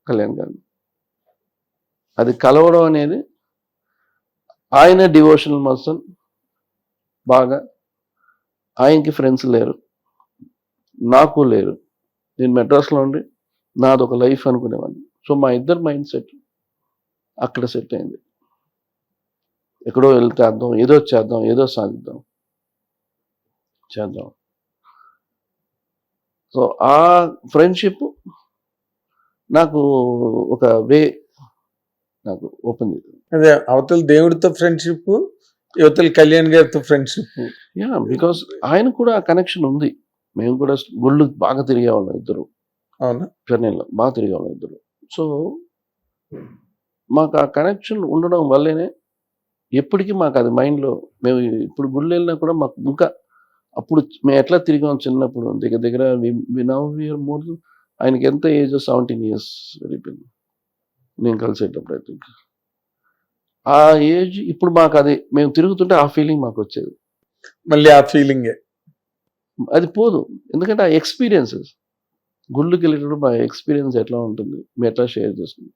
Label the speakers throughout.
Speaker 1: కళ్యాణ్ గారిని. అది కలవడం అనేది ఆయన డివోషనల్ పర్సన్ బాగా. ఆయనకి ఫ్రెండ్స్ లేరు, నాకు లేరు. నేను మెడ్రాస్లో ఉండి నాదొక లైఫ్ అనుకునేవాడిని. సో మా ఇద్దరు మైండ్ సెట్ అక్కడ సెట్ అయింది. ఎక్కడో వెళ్తేద్దాం, ఏదో చేద్దాం, ఏదో సాధిద్దాం, చేద్దాం. సో ఆ ఫ్రెండ్షిప్ నాకు ఒక వే నాకు ఓపెన్ చేసింది.
Speaker 2: అదే అవతల దేవుడితో ఫ్రెండ్షిప్, యువతల కళ్యాణ్ గారితో ఫ్రెండ్షిప్.
Speaker 1: యా, బికాస్ ఆయన కూడా ఆ కనెక్షన్ ఉంది. మేము కూడా గుళ్ళు బాగా తిరిగేవాళ్ళం ఇద్దరు.
Speaker 2: అవునా?
Speaker 1: చెన్నైలో బాగా తిరిగేవాళ్ళం ఇద్దరు. సో మాకు ఆ కనెక్షన్ ఉండడం వల్లనే ఎప్పటికీ మాకు అది మైండ్లో, మేము ఇప్పుడు గుళ్ళు వెళ్ళినా కూడా మాకు ఇంకా అప్పుడు మేము ఎట్లా తిరిగాం చిన్నప్పుడు దగ్గర దగ్గర మోర్. ఆయనకి ఎంత ఏజ్ 17 years వెళ్ళిపోయింది నేను కలిసేటప్పుడు. ఐ థింక్ ఆ ఏజ్ ఇప్పుడు మాకు అది మేము తిరుగుతుంటే ఆ ఫీలింగ్ మాకు వచ్చేది.
Speaker 2: మళ్ళీ ఆ ఫీలింగే
Speaker 1: అది పోదు, ఎందుకంటే ఆ ఎక్స్పీరియన్సెస్ గుళ్ళకి వెళ్ళేటప్పుడు మా ఎక్స్పీరియన్స్ ఎట్లా ఉంటుంది, మేము ఎట్లా షేర్ చేసుకుంటాం,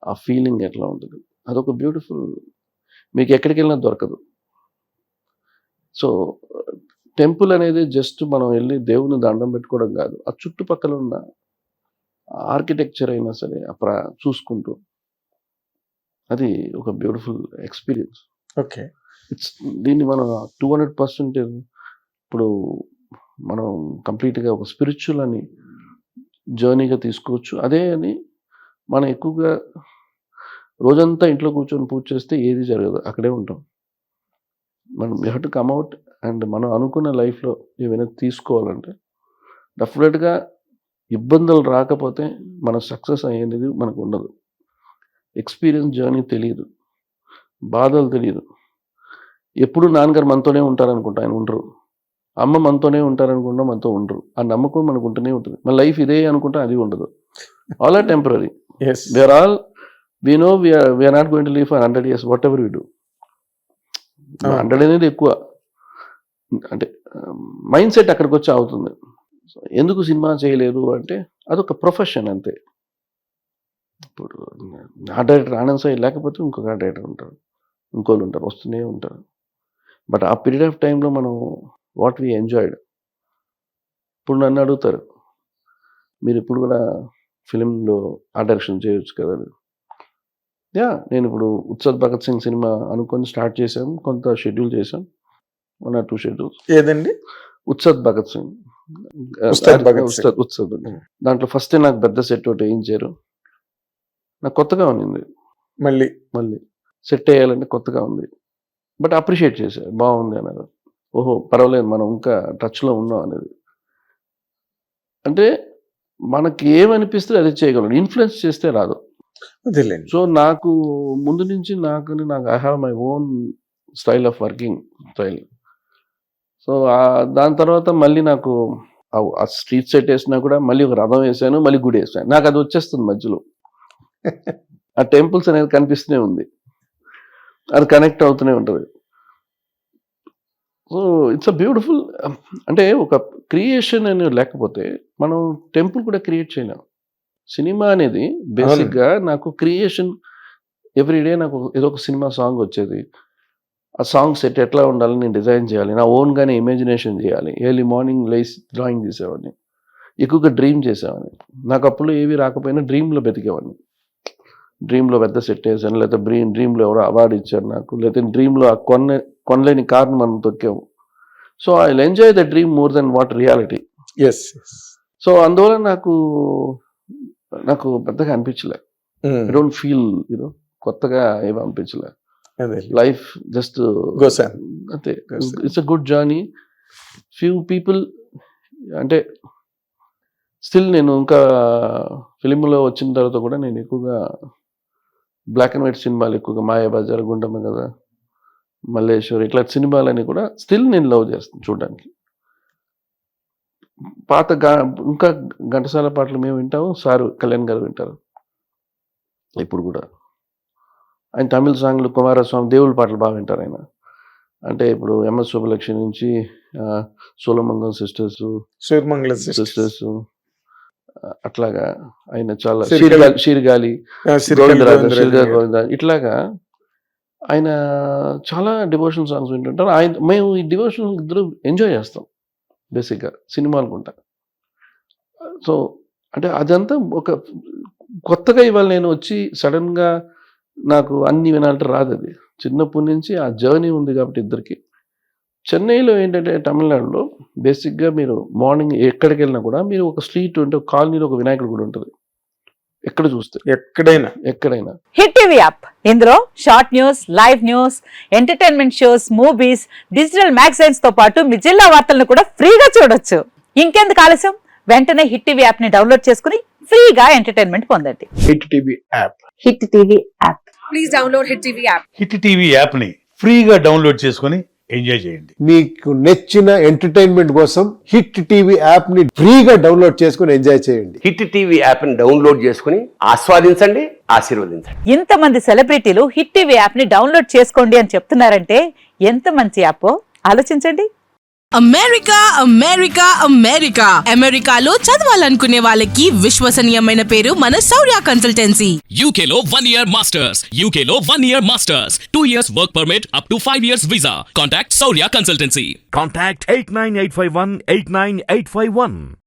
Speaker 1: ఆ ఫీలింగ్ ఎట్లా ఉంటుంది, అదొక బ్యూటిఫుల్, మీకు ఎక్కడికి వెళ్ళినా దొరకదు. సో టెంపుల్ అనేది జస్ట్ మనం వెళ్ళి దేవుని దండం పెట్టుకోవడం కాదు, ఆ చుట్టుపక్కల ఉన్న ఆర్కిటెక్చర్ అయినా సరే చూసుకుంటూ అది ఒక బ్యూటిఫుల్ ఎక్స్పీరియన్స్.
Speaker 2: ఓకే.
Speaker 1: దీన్ని మనం 200% ఇప్పుడు మనం కంప్లీట్గా ఒక స్పిరిచువల్ అని జర్నీగా తీసుకోవచ్చు. అదే అని మనం ఎక్కువగా రోజంతా ఇంట్లో కూర్చొని పూజ చేస్తే ఏది జరగదు, అక్కడే ఉంటాం. మనం you have to come out and మనం అనుకున్న లైఫ్లో ఏమైనా తీసుకోవాలంటే డెఫినెట్గా ఇబ్బందులు రాకపోతే మన సక్సెస్ అయ్యేది మనకు ఉండదు. ఎక్స్పీరియన్స్ జర్నీ తెలియదు, బాధలు తెలియదు. ఎప్పుడు నాన్నగారు మనతోనే ఉంటారనుకుంటా, ఆయన ఉండరు. అమ్మ మనతోనే ఉంటారనుకుంటా, మనతో ఉండరు. ఆ నమ్మకం మనకు ఉంటూనే ఉంటుంది. మన లైఫ్ ఇదే అనుకుంటా అది ఉండదు. All are temporary. We are all we know we are not going to live for 100 years whatever we do. 100 అనేది ఎక్కువ, అంటే మైండ్ సెట్ అక్కడికి వచ్చి అవుతుంది. ఎందుకు సినిమా చేయలేదు అంటే అదొక ప్రొఫెషన్ అంతే. ఇప్పుడు ఆ డైరెక్టర్ ఆనంద్ సాయి లేకపోతే ఇంకొక డైరెక్టర్ ఉంటారు, ఇంకోళ్ళు ఉంటారు, వస్తూనే ఉంటారు. బట్ ఆ పీరియడ్ ఆఫ్ టైంలో మనం వాట్ వీ ఎంజాయ్డ్. ఇప్పుడు నన్ను అడుగుతారు, మీరు ఇప్పుడు కూడా ఫిలింలో ఆ డైరెక్షన్ చేయొచ్చు కదా. యా, నేను ఇప్పుడు ఉత్సద్ భగత్ సింగ్ సినిమా అనుకొని స్టార్ట్ చేశాం, కొంత షెడ్యూల్ చేశాం, 1 or 2 schedules.
Speaker 2: ఏదండి?
Speaker 1: ఉత్సద్ భగత్ సింగ్.
Speaker 2: ఉస్తాద్ భగత్ సింగ్.
Speaker 1: ఉత్సద్ దాంట్లో ఫస్ట్ నాకు పెద్ద సెట్ ఒకటి వేయించారు. నాకు కొత్తగా ఉంది,
Speaker 2: మళ్ళీ
Speaker 1: సెట్ వేయాలంటే కొత్తగా ఉంది. బట్ అప్రిషియేట్ చేశారు, బాగుంది అన్నారు. ఓహో పర్వాలేదు, మనం ఇంకా టచ్లో ఉన్నాం అనేది. అంటే మనకి ఏమనిపిస్తే అది చేయగలం, ఇన్ఫ్లుయెన్స్ చేస్తే రాదు. సో నాకు ముందు నుంచి నాకు I have my own style of working style. So దాని తర్వాత మళ్ళీ నాకు ఆ స్ట్రీట్ సెట్ వేసినా కూడా మళ్ళీ ఒక రథం వేసాను, మళ్ళీ గుడి వేసాను. నాకు అది వచ్చేస్తుంది మధ్యలో. ఆ టెంపుల్స్ అనేది కనిపిస్తూనే ఉంది, అది కనెక్ట్ అవుతూనే ఉంటుంది. సో ఇట్స్ అ బ్యూటిఫుల్, అంటే ఒక క్రియేషన్ అనేది లేకపోతే మనం టెంపుల్ కూడా క్రియేట్ చేయలేం. సినిమా అనేది బేసిక్గా నాకు క్రియేషన్. ఎవ్రీడే నాకు ఏదో ఒక సినిమా సాంగ్ వచ్చేది, ఆ సాంగ్ సెట్ ఎట్లా ఉండాలని నేను డిజైన్ చేయాలి, నా ఓన్గానే ఇమాజినేషన్ చేయాలి. ఎర్లీ మార్నింగ్ లేసి డ్రాయింగ్ చేసేవాడిని, ఎక్కువగా డ్రీమ్ చేసేవాడిని. నాకు అప్పుడు ఏవి రాకపోయినా డ్రీమ్లో బతికేవాడిని. డ్రీమ్లో పెద్ద సెట్ వేసాను, లేకపోతే డ్రీమ్లో ఎవరో అవార్డు ఇచ్చారు నాకు, లేకపోతే డ్రీమ్లో ఆ కొనలేని కార్ను మనం తొక్కాము. So I will enjoy the dream more then what reality. So అందువల్ల నాకు పెద్దగా అనిపించలే, ఐ డోంట్ ఫీల్ కొత్తగా ఏమి అనిపించలే. లైఫ్ జస్ట్ అంతే, it's a good journey. Few people అంటే స్టిల్ నేను ఇంకా ఫిలింలో వచ్చిన తర్వాత కూడా నేను ఎక్కువగా బ్లాక్ అండ్ వైట్ సినిమాలు, ఎక్కువగా మాయాబజార్, గుండమ్మ కదా, మల్లేశ్వరి, ఇట్లా సినిమాలని కూడా స్టిల్ నేను లవ్ చేస్తాను చూడడానికి. పాత ఇంకా ఘంటసాల పాటలు మేము వింటాము, సారు కళ్యాణ్ గారు వింటారు ఇప్పుడు కూడా. ఆయన తమిళ సాంగ్లు, కుమారస్వామి, దేవుళ్ళ పాటలు బాగా వింటారు ఆయన. అంటే ఇప్పుడు ఎంఎస్ శుభలక్ష్మి నుంచి సోలమంగళం సిస్టర్స్, అట్లాగా ఆయన చాలా
Speaker 2: సిరిగాలి.
Speaker 1: షీర్గాలి గోవిందరాజు ఇట్లాగా ఆయన చాలా డివోషనల్ సాంగ్స్ వింటుంటారు. మేము ఈ డివోషనల్ ఇద్దరు ఎంజాయ్ చేస్తాం బేసిక్గా సినిమాలు ఉంటా. సో అంటే అదంతా ఒక కొత్తగా ఇవాళ నేను వచ్చి సడన్గా నాకు అన్ని వినాలంటే రాదు. అది చిన్నప్పటి నుంచి ఆ జర్నీ ఉంది కాబట్టి ఇద్దరికి. చెన్నైలో ఏంటంటే తమిళనాడులో బేసిక్గా మీరు మార్నింగ్ ఎక్కడికి వెళ్ళినా కూడా మీరు ఒక స్ట్రీట్ ఉంటే ఒక కాలనీలో ఒక వినాయకుడు కూడా ఉంటుంది ఎక్కడ చూస్తే ఎక్కడైనా.
Speaker 3: హిట్ టీవీ యాప్ ఇందులో short news, live news, entertainment shows, movies, digital magazines తో పాటు మీ జిల్లా వార్తలను కూడా ఫ్రీగా చూడొచ్చు. ఇంకెందుకు ఆలస్యం, వెంటనే హిట్ టీవీ యాప్ ని డౌన్లోడ్ చేసుకుని ఫ్రీగా ఎంటర్టైన్మెంట్ పొందండి.
Speaker 2: Hit TV app.
Speaker 3: Hit TV app.
Speaker 4: Please download hit TV app.
Speaker 5: Hit TV app ని ఫ్రీగా డౌన్లోడ్ చేసుకొని ఎంజాయ్ చేయండి.
Speaker 6: మీకు నచ్చిన ఎంటర్టైన్మెంట్ కోసం హిట్ టీవీ యాప్ ని ఫ్రీగా డౌన్లోడ్ చేసుకుని ఎంజాయ్ చేయండి.
Speaker 7: హిట్ టీవీ యాప్ ని డౌన్లోడ్ చేసుకుని ఆస్వాదించండి, ఆశీర్వదించండి.
Speaker 3: ఇంతమంది సెలబ్రిటీలు హిట్ టీవీ యాప్ ని డౌన్లోడ్ చేసుకోండి అని చెప్తున్నారంటే ఎంత మంచి యాప్ ఆలోచించండి.
Speaker 4: అమెరికా అమెరికా అమెరికా అమెరికాలో చదవాలనుకునే వాళ్ళకి విశ్వసనీయమైన పేరు మన శౌర్య కన్సల్టెన్సీ.
Speaker 8: UK లో 1 year masters, UK లో 1 year masters, 2 years work permit up to 5 years visa. Contact Saurya Consultancy.
Speaker 9: Contact 89851 89851.